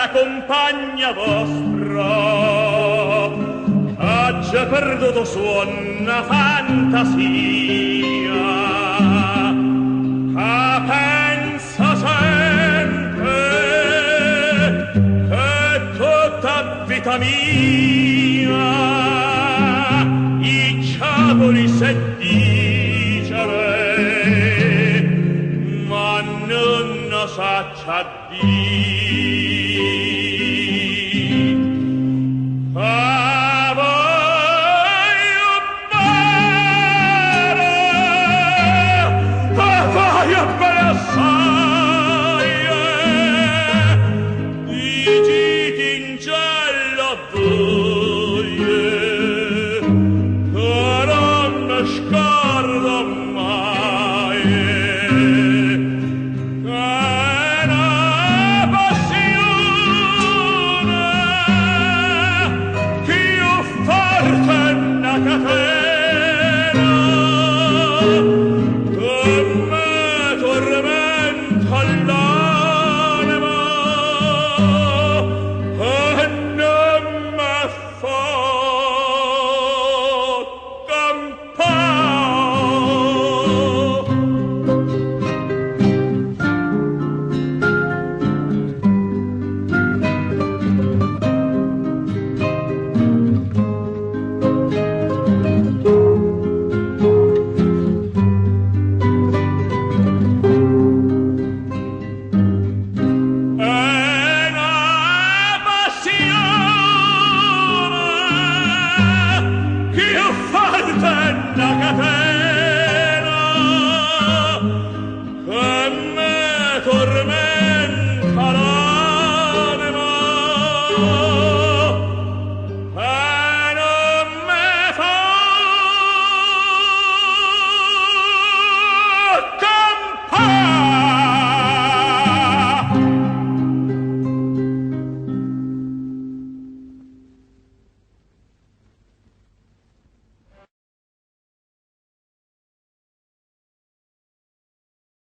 la compagna vostra ha già perduto suona fantasia, pensa sempre che tutta vita mia i ciavoli se dicere, ma non lo saccia dire. Dicitencello vuie, non mi scordo mai, è una passione più forte una catena che mi tormenta l'anima e non mi fa una catena